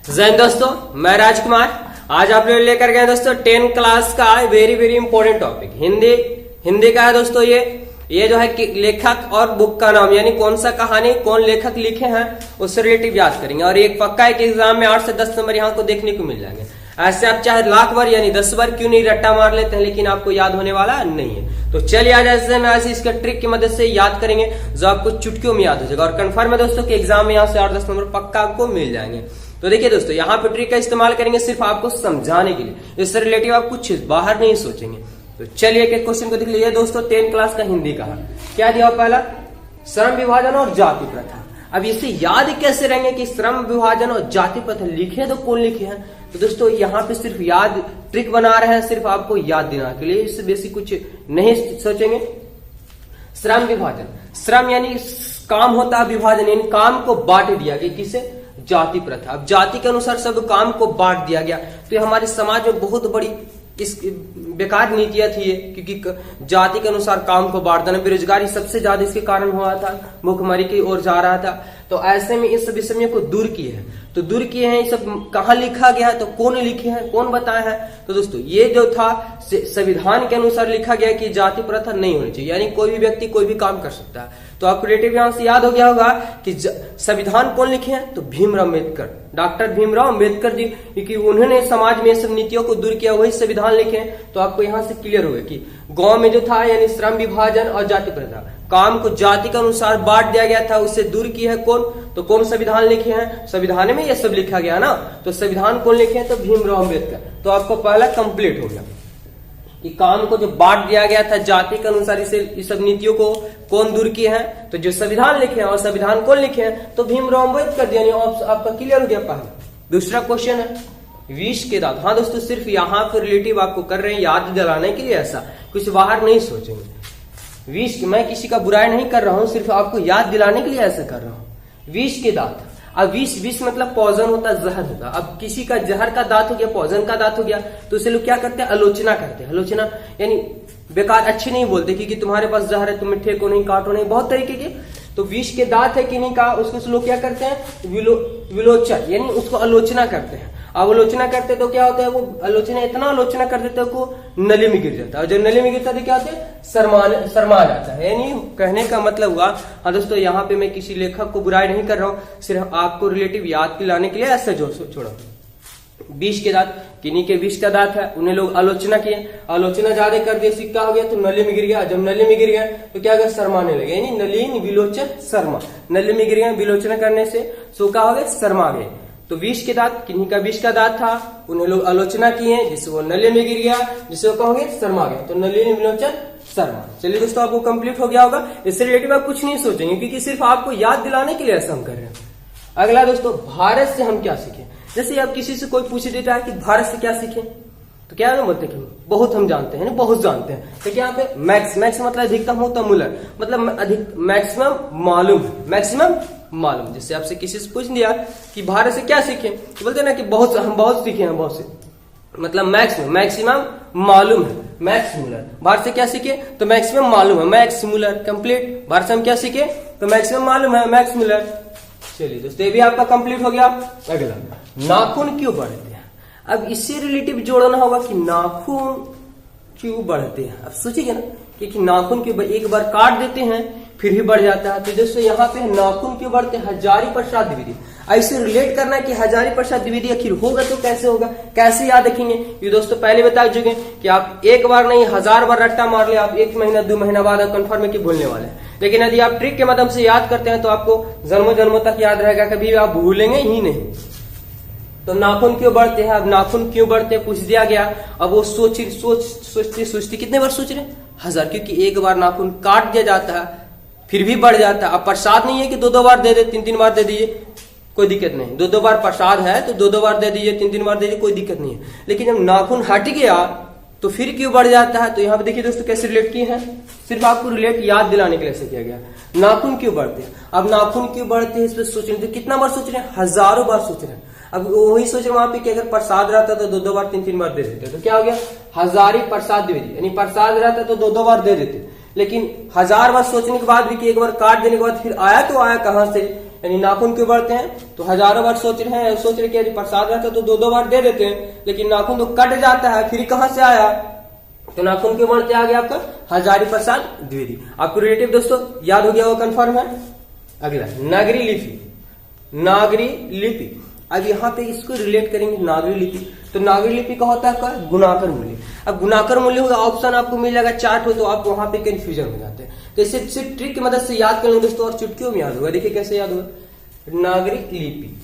जय हिंद दोस्तों, मैं राजकुमार। आज आप लोग लेकर गए दोस्तों 10 क्लास का very very important topic Hindi का है दोस्तों। ये जो है लेखक और बुक का नाम, यानी कौन सा कहानी कौन लेखक लिखे हैं उससे रिलेटिव याद करेंगे। और एक पक्का है कि एग्जाम में 8 से 10 नंबर यहाँ को देखने को मिल जाएंगे। ऐसे आप चाहे लाख बार यानी 10 बार क्यों नहीं रट्टा मार लेते हैं, लेकिन आपको याद होने वाला नहीं है। तो चलिए आज ऐसे में ऐसे इसका ट्रिक की मदद से याद करेंगे जो आपको चुटकियों में याद हो जाएगा। और कंफर्म है दोस्तों कि एग्जाम में यहाँ से 8-10 नंबर पक्का आपको मिल जाएंगे। तो देखिए दोस्तों, यहाँ पे ट्रिक का इस्तेमाल करेंगे सिर्फ आपको समझाने के लिए, इससे रिलेटिव आप कुछ बाहर नहीं सोचेंगे। तो चलिए एक क्वेश्चन को देख लीजिए दोस्तों। 10 क्लास का हिंदी का क्या दिया पहला, श्रम विभाजन और जाति प्रथा। अब इसे याद कैसे रहेंगे कि श्रम विभाजन और जाति प्रथा लिखे तो कौन लिखे हैं। तो दोस्तों यहाँ पे सिर्फ याद ट्रिक बना रहे हैं, सिर्फ आपको याद देना के लिए, इससे बेसिक कुछ नहीं सोचेंगे। श्रम विभाजन, श्रम यानी काम होता है, विभाजन यानी काम को बांट दिया गया, किसे, जाति प्रथा। अब जाति के अनुसार सब काम को बांट दिया गया। तो ये हमारे समाज में बहुत बड़ी इस बेकार नीतियां थी ये, क्योंकि जाति के अनुसार काम को बांट देना, बेरोजगारी सबसे ज्यादा इसके कारण हुआ था, भूखमरी की ओर जा रहा था। तो ऐसे में इस विषय को दूर किए हैं। तो दूर किए हैं, ये सब कहाँ लिखा गया है, तो कौन लिखे हैं, कौन बताया है। तो दोस्तों ये जो था संविधान के अनुसार लिखा गया कि जाति प्रथा नहीं होनी चाहिए, यानी कोई भी व्यक्ति कोई भी काम कर सकता है। तो आपको रिलेटिव यहां से याद हो गया होगा कि संविधान कौन लिखे हैं, तो भीमराव अम्बेडकर, डॉक्टर भीमराव अम्बेडकर जी, क्योंकि उन्होंने समाज में सब नीतियों को दूर किया, वही संविधान लिखे हैं। तो आपको यहाँ से क्लियर होगा कि गांव में जो था यानी श्रम विभाजन और जाति प्रथा, काम को जाति के अनुसार बांट दिया गया था, उससे दूर किया है कौन, तो कौन संविधान लिखे हैं, संविधान में ये सब लिखा गया ना। तो संविधान कौन लिखे हैं, तो भीमराव अम्बेडकर। तो आपको पहला कंप्लीट हो गया कि काम को जो बांट दिया गया था जाति के अनुसार, इस सब नीतियों को कौन दूर किए हैं, तो जो संविधान लिखे हैं। और संविधान कौन लिखे हैं, तो भीमराव अम्बेडकर, यानी आपका क्लियर हो गया पहला। दूसरा क्वेश्चन है विष के दांत। हाँ दोस्तों, सिर्फ यहाँ पर रिलेटिव आपको कर रहे हैं याद दिलाने के लिए, ऐसा कुछ बाहर नहीं सोचेंगे। विष, मैं किसी का बुराई नहीं कर रहा हूँ, सिर्फ आपको याद दिलाने के लिए ऐसा कर रहा हूँ। विष के दांत। अब विष मतलब पॉइजन होता है, जहर होता है। अब किसी का जहर का दांत हो गया, पॉइजन का दांत हो गया, तो उसे लोग क्या करते हैं, आलोचना करते हैं। आलोचना यानी बेकार अच्छी नहीं बोलते कि तुम्हारे पास जहर है, तुम मिठे को नहीं, काटो नहीं, बहुत तरीके के। तो विष के दांत है किन्हीं का, उसको लोग क्या करते हैं, विलोचन, यानी उसको आलोचना करते हैं। अब आलोचना करते तो क्या होता है, वो आलोचना इतना आलोचना कर देते को नली में गिर जाता है। और जब नली में गिरता है तो क्या होता है, शर्मा जाता है। यानी कहने का मतलब हुआ, हाँ दोस्तों यहाँ पे मैं किसी लेखक को बुराई नहीं कर रहा हूँ, सिर्फ आपको रिलेटिव याद दिलाने के लिए ऐसा जो छोड़ा। विष के दांत, किन्हीं के विष का दांत है, उन्हें लोग आलोचना किए, आलोचना ज्यादा कर दिया, सिक्का हो गया तो नली में गिर गया। जब नली में गिर गया तो क्या हो गया, शर्माने लगे, यानी नलीन विलोचन शर्मा। नली में गिर गया विलोचना करने से, सो क्या हो गया, शर्मा गए। तो विष के दांत, किन्हीं का विष का दांत था, उन्हें लोग आलोचना किए, जिससे वो नली में गिर गया, जिससे वो कहोगे शर्मा गया। तो नलिन विलोचन शर्मा। चलिए दोस्तों, आपको कंप्लीट हो गया होगा। इससे रिलेटिव आप कुछ नहीं सोचेंगे, क्योंकि सिर्फ आपको याद दिलाने के लिए ऐसा हम कर रहे हैं। अगला दोस्तों, भारत से हम क्या सीखें। जैसे आप किसी से कोई पूछ देता है कि भारत से क्या सीखें, तो क्या है बोलते हैं, बहुत हम जानते हैं, बहुत जानते हैं। तो क्या पे मैक्स मतलब अधिकतम होता मूलर, मतलब अधिक मैक्सिमम मालूम है, मैक्सिमम मालूम। जैसे आपसे किसी से पूछ दिया कि भारत से क्या सीखे, तो बोलते ना कि बहुत, हम बहुत सीखे हैं, बहुत से, मतलब मैक्सिमम मालूम है, मैक्स मूलर। भारत से क्या सीखे, तो मैक्सिमम मालूम है, मैक्स मूलर कंप्लीट। भारत से हम क्या सीखे, तो मैक्सिमम मालूम है, मैक्स मूलर। चलिए दोस्तों, ये भी आपका कंप्लीट हो गया। अगला, नाखून क्यों बढ़ते हैं। अब इससे रिलेटिव जोड़ना होगा कि नाखून क्यों बढ़ते हैं। अब सोचिए ना कि नाखून क्यों, एक बार काट देते हैं फिर भी बढ़ जाता है। तो दोस्तों यहाँ पे नाखून क्यों बढ़ते हैं, हजारी-प्रसाद द्विवेदी। ऐसे रिलेट करना है कि हजारी-प्रसाद द्विवेदी आखिर होगा तो कैसे होगा, कैसे याद रखेंगे। ये दोस्तों पहले बता चुके कि आप एक बार नहीं 1000 बार रट्टा मार ले, आप 1 महीना 2 महीना बाद आप कंफर्म है कि भूलने वाले हैं। लेकिन यदि आप ट्रिक के माध्यम से याद करते हैं तो आपको जन्मों जन्मों तक याद रहेगा, कभी आप भूलेंगे ही नहीं। तो नाखून क्यों बढ़ते हैं। अब नाखून क्यों बढ़ते हैं पूछ दिया गया। अब वो सोचते कितने बार सोच रहे, 1000, क्योंकि एक बार नाखून काट दिया जाता है फिर भी बढ़ जाता है। अब प्रसाद नहीं है कि 2-2 बार दे दे, 3-3 बार दे दीजिए, कोई दिक्कत नहीं। 2-2 बार प्रसाद है तो 2-2 बार दे दीजिए, 3-3 बार दे दीजिए, कोई दिक्कत नहीं है। लेकिन जब नाखून हट गया तो फिर क्यों बढ़ जाता है। तो यहाँ पे देखिए दोस्तों कैसे रिलेट किए हैं, सिर्फ आपको रिलेट याद दिलाने के लिए ऐसे किया गया। नाखून क्यों बढ़ते हैं। अब नाखून क्यों बढ़ते हैं इस पर सोच रहे हैं, तो कितना बार सोच रहे हैं, हजारों बार सोच रहे हैं। अब वही सोच रहे वहां पे कि अगर प्रसाद रहता तो 2-2 बार 3-3 बार दे देते, तो क्या हो गया, हजारी प्रसाद द्विवेदी, यानी प्रसाद रहता तो 2-2 बार दे देते। लेकिन 1000 बार सोचने के बाद भी कि एक बार काट देने के बाद फिर आया तो आया कहां से, यानी नाखून क्यों बढ़ते हैं? तो हजारों बार सोच रहे कि यदि प्रसाद रहता तो 2-2 बार दे देते हैं, लेकिन नाखून तो कट जाता है, फिर कहां से आया? तो नाखून क्यों बढ़ते आ गया आपका? हजारी प्रसाद द्विवेदी। आपको रिलेटिव दोस्तों याद हो गया वो कंफर्म है। अगला नागरी लिपि। नागरी लिपि, अब यहाँ पे इसको रिलेट करेंगे नागरी लिपि। तो नागरी लिपि का होता है आपका गुणाकर मूल्य। अब गुणाकर मूल्य होगा, ऑप्शन आपको मिल जाएगा चार्ट हो, तो आप वहां पे कंफ्यूजन हो जाते हैं। तो इसे सिर्फ ट्रिक की मदद से याद कर लेंगे दोस्तों, और चुटकियों में याद होगा। देखिए कैसे याद होगा, नागरिक लिपि।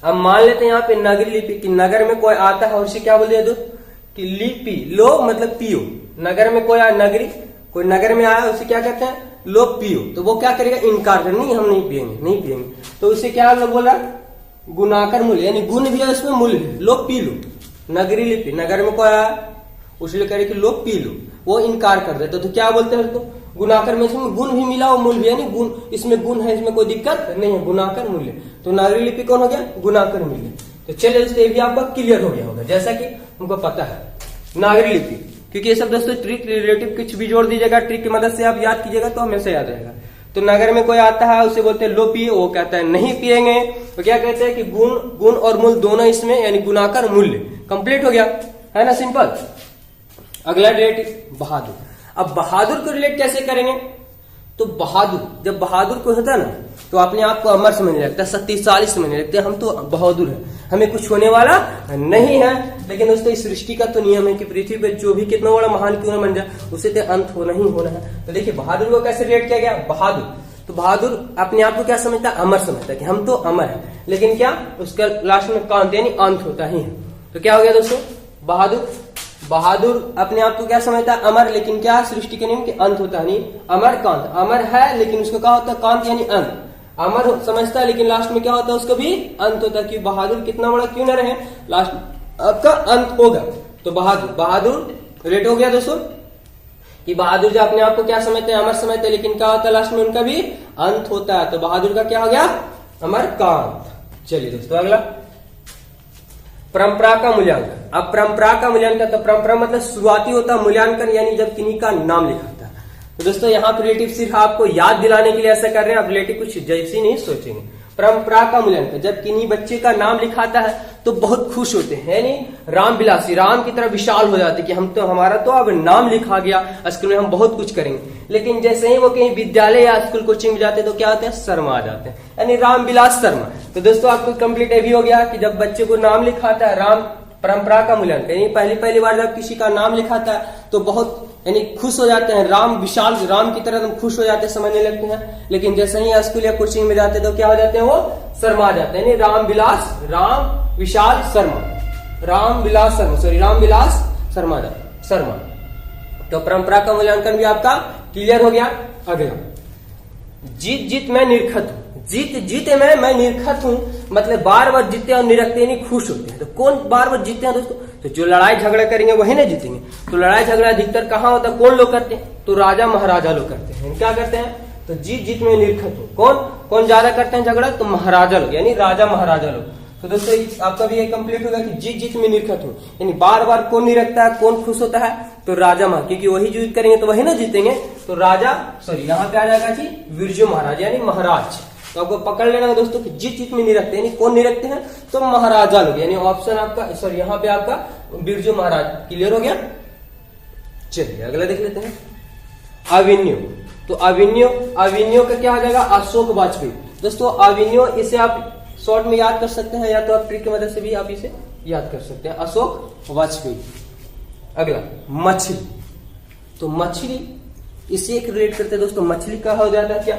अब मान लेते हैं यहाँ पे नागरी लिपि कि नगर में कोई आता है और उसे क्या बोल दिया दोस्त कि लिपि लो, मतलब पियो। नगर में कोई आया, नगरी कोई नगर में आया, उसे क्या कहते हैं? लो पियो। तो वो क्या करेगा? इनकार कर, नहीं हम नहीं पियेंगे, नहीं पियेंगे। तो उसे क्या बोला? गुणाकर मूल्य, यानी गुण भी है उसमें, मूल्य है। लो पी लो। नगरी लिपि, नगर में कोई आया उसलिए कह रहे कि लो पी लो, वो इनकार कर देते तो क्या बोलते हैं उसको? गुणाकर में। इसमें गुण भी मिला और मूल्य भी, यानी गुण, इसमें गुण है, इसमें कोई दिक्कत नहीं है, गुणाकर मूल्य। तो नागरी लिपि कौन हो गया? गुणाकर मूल्य। तो चलिए दोस्तों ये भी आपका क्लियर हो गया होगा, जैसा कि हमको पता है नागरी लिपि, क्योंकि ये सब दोस्तों ट्रिक रिलेटिव कुछ भी जोड़ दीजिएगा, ट्रिक की मदद से आप याद कीजिएगा तो हमेशा याद रहेगा। तो नगर में कोई आता है उसे बोलते हैं लो पिए, वो कहता है नहीं पिएंगे। तो क्या कहते हैं कि गुण और मूल दोनों इसमें, यानी गुणाकर मूल्य। कंप्लीट हो गया है ना, सिंपल। अगला रिलेटिव बहादुर। अब बहादुर को रिलेट कैसे करेंगे? तो बहादुर, जब बहादुर को होता है ना तो अपने आप को अमर समझने लगता है, शक्तिशाली समझने लगते हैं, हम तो बहादुर है, हमें कुछ होने वाला नहीं है। लेकिन दोस्तों इस सृष्टि का तो नियम है कि पृथ्वी पर जो भी कितना बड़ा महान क्यों न बन जाए, उसे तो अंत होना ही होना है। तो देखिए बहादुर को कैसे रिलेट किया गया? बहादुर, तो बहादुर अपने आप को क्या समझता है? अमर समझता है कि हम तो अमर है, लेकिन क्या उसका लास्ट में कांत यानी अंत होता ही है। तो क्या हो गया दोस्तों? बहादुर। बहादुर अपने आप को क्या समझता है? अमर, लेकिन क्या सृष्टि के नियम के अंत होता है, नहीं अमर कांत। अमर है लेकिन उसको क्या होता है? कांत यानी अंत। अमर समझता है लेकिन लास्ट में क्या होता है? उसका भी अंत होता है, कि बहादुर कितना बड़ा क्यों ना रहे, लास्ट आपका अंत होगा। तो बहादुर रिलेट हो गया दोस्तों कि बहादुर जो अपने आप को क्या समझते हैं? अमर समझते हैं, लेकिन क्या होता है? लास्ट में उनका भी अंत होता है। तो बहादुर का क्या हो गया? अमर कांत। चलिए दोस्तों अगला परंपरा का मूल्यांकन। अब परंपरा का मूल्यांकन, तो परंपरा मतलब शुरुआती होता है, मूल्यांकन यानी जब किन्हीं का नाम लिखा होता है। तो दोस्तों यहाँ पे रिलेटिव सिर्फ आपको याद दिलाने के लिए ऐसा कर रहे हैं, आप रिलेटिव कुछ जैसी नहीं सोचेंगे। परंपरा का मूल्यांकन, जब किन्हीं बच्चे का नाम लिखाता है तो बहुत खुश होते हैं, यानी राम विलासी, राम की तरह विशाल हो जाते कि हम तो, हमारा तो अब नाम लिखा गया, स्कूल में हम बहुत कुछ करेंगे। लेकिन जैसे ही वो कहीं विद्यालय या स्कूल कोचिंग में जाते तो क्या होते हैं? शर्मा जाते हैं, यानी राम विलास शर्मा। तो दोस्तों आपको कंप्लीट ये भी हो गया कि जब बच्चे को नाम लिखाता है, राम परंपरा का मूल्यांकन, यानी पहली बार जब किसी का नाम लिखाता है तो बहुत यानी खुश हो जाते हैं, राम विशाल, राम की तरह हम खुश हो जाते हैं, समझने लगते हैं। लेकिन जैसे ही स्कूल या कोचिंग में जाते तो क्या हो जाते हैं? वो शर्मा जाते हैं, यानी राम विशाल शर्मा, राम विलास शर्मा। तो परंपरा का मूल्यांकन भी आपका क्लियर हो गया। अगला जीत में निरखत हूं। जीत में मैं निरखत हूं, मतलब बार बार जीतते और निरखते नहीं, खुश होते हैं। तो कौन बार बार जीतते हैं दोस्तों? तो जो लड़ाई झगड़ा करेंगे वही ना जीतेंगे। तो लड़ाई झगड़ा अधिकतर कहाँ होता है? कौन लोग करते हैं? तो राजा महाराजा लोग करते हैं। क्या करते हैं? तो जीत में निरखत हूं। कौन ज्यादा करते हैं झगड़ा? तो महाराजा लोग, यानी राजा महाराजा लोग। तो दोस्तों आपका भी ये कंप्लीट होगा कि जीत में निरखत हूं, यानी बार बार कौन निरखता है, कौन खुश होता है? तो राजा महाराज, क्योंकि वही जीत करेंगे तो वही ना जीतेंगे। तो राजा, सॉरी यहाँ पे आ जाएगा जी बिरजू महाराज, यानी महाराज। तो आपको पकड़ लेना है दोस्तों कि जीत में निरखते हैं, यानी कौन निरखते हैं? तो महाराजा लोग, यानी ऑप्शन आपका, सॉरी यहाँ पे आपका बिरजू महाराज। क्लियर हो गया। चलिए अगला देख लेते हैं अविन्यो। तो अविन्यो का क्या हो जाएगा? अशोक वाजपेयी। दोस्तों अविन्यो, इसे आप शॉर्ट में याद कर सकते हैं या तो आप ट्रिक की मदद से भी आप इसे याद कर सकते हैं, अशोक वाजपेयी। अगला मछली। तो मछली इसे एक रिलेट करते हैं दोस्तों, मछली का हो जाता है क्या?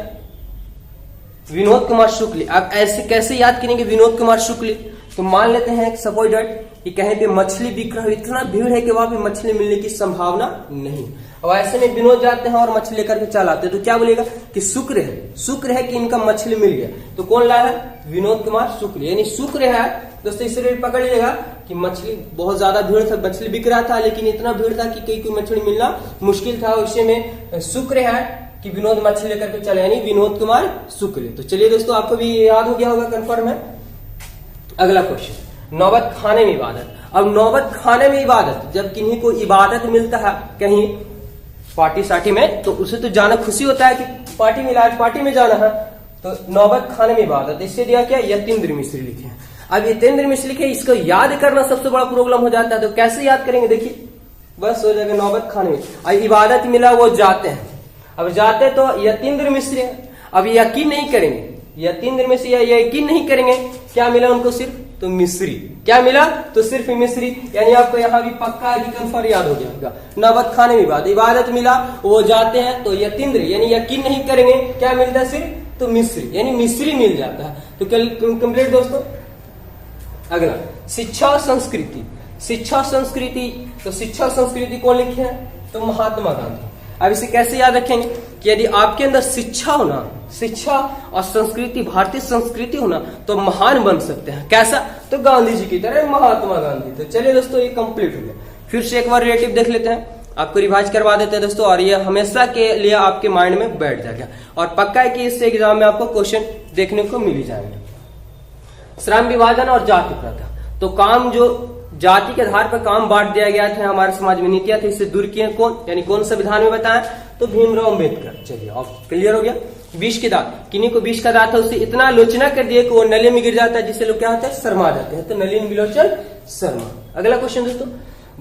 विनोद कुमार शुक्ल। आप ऐसे कैसे याद करेंगे विनोद कुमार शुक्ल? तो मान लेते हैं सपोज दैट कि कहीं पे मछली बिक रहा है, इतना भीड़ है कि वहां पे मछली मिलने की संभावना नहीं। अब ऐसे में विनोद जाते हैं और मछली लेकर के चल आते हैं, तो क्या बोलेगा कि शुक्र है कि इनका मछली मिल गया। तो कौन लाया है? विनोद कुमार शुक्ल, यानी शुक्र है दोस्तों। इसे पकड़ लीजिएगा कि मछली बहुत ज्यादा भीड़ था, मछली बिक रहा था, लेकिन इतना भीड़ था कि कोई मछली मिलना मुश्किल था। उसे में शुक्र है कि विनोद मछली लेकर के चले, यानी विनोद कुमार शुक्ल। तो चलिए दोस्तों आपको भी याद हो गया होगा, कंफर्म है। अगला क्वेश्चन, नौबत खाने में इबादत। अब नौबत खाने में इबादत, जब किन्हीं को इबादत मिलता है कहीं पार्टी सार्टी में, तो उसे तो जाना खुशी होता है कि पार्टी मिला, आज पार्टी में जाना है। तो नौबत खाने में इबादत, इससे दिया क्या, यतीन्द्र मिश्र लिखे हैं। अब यतीन्द्र मिश्र लिखे, इसको याद करना सबसे बड़ा प्रॉब्लम हो जाता है। तो कैसे याद करेंगे, देखिए बस हो जाएगा नौबत खाने में। अब इबादत मिला, वो जाते हैं। अब जाते तो यतीन्द्र मिश्र है। अब यकीन नहीं करेंगे, यतीन्द्र मिश्र या यकीन नहीं करेंगे, क्या मिला उनको, सिर्फ तो मिस्री। क्या मिला, तो सिर्फ मिस्री। यानी आपको यहाँ भी पक्का कंफर्म याद हो गया होगा। नौबत खाने में इबादत मिला, वो जाते हैं तो यतीन्द्र यानी यकीन नहीं करेंगे, क्या मिलता है, सिर्फ तो मिस्री यानी मिस्री मिल जाता है। तो कंप्लीट दोस्तों। अगला शिक्षा और संस्कृति। शिक्षा और संस्कृति, तो शिक्षा और संस्कृति कौन लिखे हैं, तो महात्मा गांधी। अब इसे कैसे याद रखेंगे कि यदि आपके अंदर शिक्षा होना, शिक्षा और संस्कृति, भारतीय संस्कृति होना, तो महान बन सकते हैं। कैसा, तो गांधी जी की तरह, महात्मा गांधी। तो चलिए दोस्तों, ये कंप्लीट हो गया। फिर से एक बार रिलेटिव देख लेते हैं, आपको रिवाइज करवा देते हैं दोस्तों, और ये हमेशा के लिए आपके माइंड में बैठ जाएगा। और पक्का है कि इससे एग्जाम में आपको क्वेश्चन देखने को मिल ही जाएंगे। श्रम विभाजन और जाति प्रथा, तो काम जो जाति के आधार पर काम बांट दिया गया था, हमारे समाज में नीतियां थी, इससे दूर किए कौन, यानी कौन संविधान में बताया, तो भीमराव अम्बेडकर। चलिए अब क्लियर हो गया। विष की दांत, किन्हीं को विष का दांत है, उससे इतना आलोचना कर दिए कि वो नली में गिर जाता है, जिससे लोग क्या होता है, शर्मा जाते हैं। तो नलिन विलोचन शर्मा। अगला क्वेश्चन दोस्तों,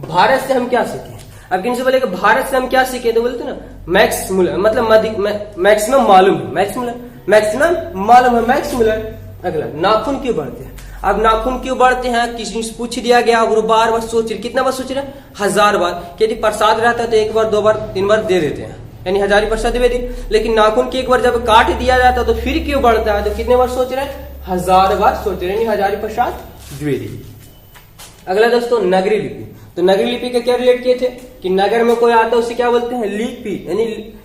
भारत से हम क्या सीखे। अब किन से बोले कि भारत से हम क्या सीखे, तो बोलते ना मैक्स मुलर, मतलब मैक्सिमम मालूम है, मैक्सिमम मालूम है, मैक्स मुलर। अगला नाखून क्यों बढ़ते हैं। अब नाखून क्यों बढ़ते हैं, किसी से पूछ दिया गया, वो बार बार सोच रहे, कितना बार सोच रहे, 1000 बार। यदि प्रसाद रहता है तो 1 बार 2 बार 3 बार दे देते हैं, यानी 1000 प्रसाद दे दी। लेकिन नाखून की एक बार जब काट दिया जाता है तो फिर क्यों बढ़ता है, तो कितने बार सोच रहे हैं, 1000 बार सोच रहे हैं, 1000 प्रसाद द्विवेदी। अगला दोस्तों नगरी लिपि, तो नगरी लिपि के क्या रिलेट किए थे कि नगर में कोई आता है उसे क्या बोलते हैं, लिपि यानी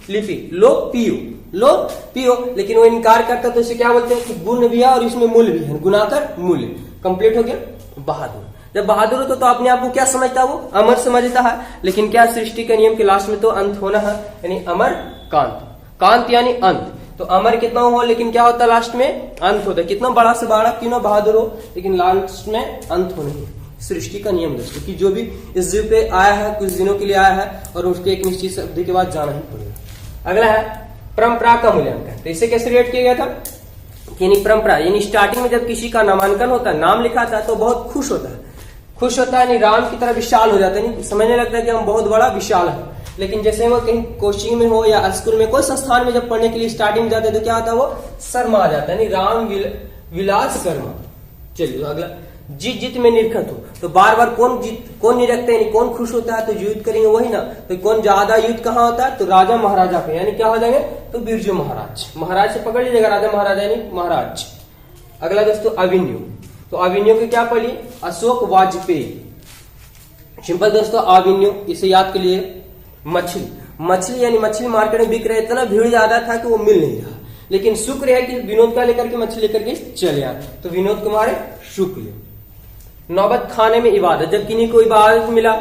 लिपि। लो पियो, लेकिन वो इनकार करता तो उसे क्या बोलते हैं कि गुण भी है और इसमें मूल भी है, गुणाकर मूल्य। कंप्लीट हो गया। बहादुर, जब बहादुर होता तो अपने आप को क्या समझता है, वो अमर समझता है। लेकिन क्या सृष्टि के नियम के लास्ट में तो अंत होना है, यानी अमर कांत, कांत यानी अंत। तो अमर कितना हो, लेकिन क्या होता है लास्ट में अंत होता है। कितना बड़ा से बड़ा क्यों ना बहादुर हो, लेकिन लास्ट में अंत हो नहीं। सृष्टि का नियम दोस्तों कि जो भी इस जीव पे आया है, कुछ दिनों के लिए आया है, और उसके एक निश्चित अवधि के बाद जाना ही पड़ेगा। अगला है परंपरा का मूल्यांकन। तो इसे कैसे रिलेट किया गया था, यानी परंपरा, यानी स्टार्टिंग में जब किसी का नामांकन होता है, नाम लिखा था, तो बहुत खुश होता है, यानी राम की तरह विशाल हो जाता है, नहीं समझने लगता है कि हम बहुत बड़ा विशाल है। लेकिन जैसे वो कहीं कोचिंग में हो या स्कूल में कोई संस्थान में जब पढ़ने के लिए स्टार्टिंग में जाते हैं, तो क्या होता है, वो शर्मा आ जाता है, यानी राम विलास कर्मा। चलिए अगला जीत में निरखत हो, तो बार बार कौन निरखते हैं, कौन खुश होता है, तो युद्ध करेंगे वही ना। तो कौन ज्यादा युद्ध कहाँ होता है, तो राजा महाराजा पे, यानी क्या हो जाएंगे, तो बिरजू महाराज से पकड़ लीजिएगा, राजा महाराजा यानी महाराज। अगला दोस्तों अभिन्यू, तो अभिन्यू के क्या पढ़िए, अशोक वाजपेयी। सिंपल दोस्तों अभिन्यू, इसे याद के लिए मछली यानी मछली मार्केट में बिक रहे, इतना भीड़ ज्यादा था कि वो मिल नहीं रहा। लेकिन शुक्र है कि विनोद का लेकर के मछली लेकर के चले आए, तो विनोद कुमार शुक्ल। नौबत खाने में इबादत, जब किन्हीं को इबादत मिला,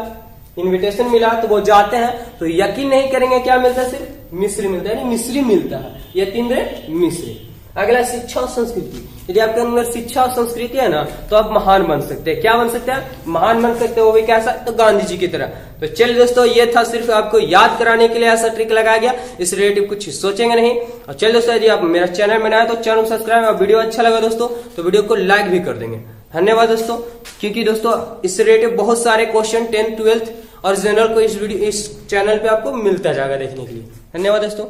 इनविटेशन मिला, तो वो जाते हैं, तो यकीन नहीं करेंगे क्या मिलता है, सिर्फ मिस्री मिलता है, यानी मिस्री मिलता है, यतीन्द्र मिस्री। अगला शिक्षा और संस्कृति, यदि आपके अंदर शिक्षा और संस्कृति है ना, तो आप महान बन सकते हैं। क्या बन सकते हैं, महान बन सकते हैं, वो भी कैसा, तो गांधी जी की तरह। तो चलिए दोस्तों, ये था सिर्फ आपको याद कराने के लिए ऐसा ट्रिक लगाया गया, इस रिलेटिव कुछ सोचेंगे नहीं। और चलिए दोस्तों, यदि आप मेरा चैनल में नए तो चैनल सब्सक्राइब, और वीडियो अच्छा लगा दोस्तों तो वीडियो को लाइक भी कर देंगे। धन्यवाद दोस्तों, क्योंकि दोस्तों इस रिलेटिव बहुत सारे क्वेश्चन 10th 12th और जनरल को इस चैनल पे आपको मिलता जाएगा देखने के लिए। धन्यवाद दोस्तों।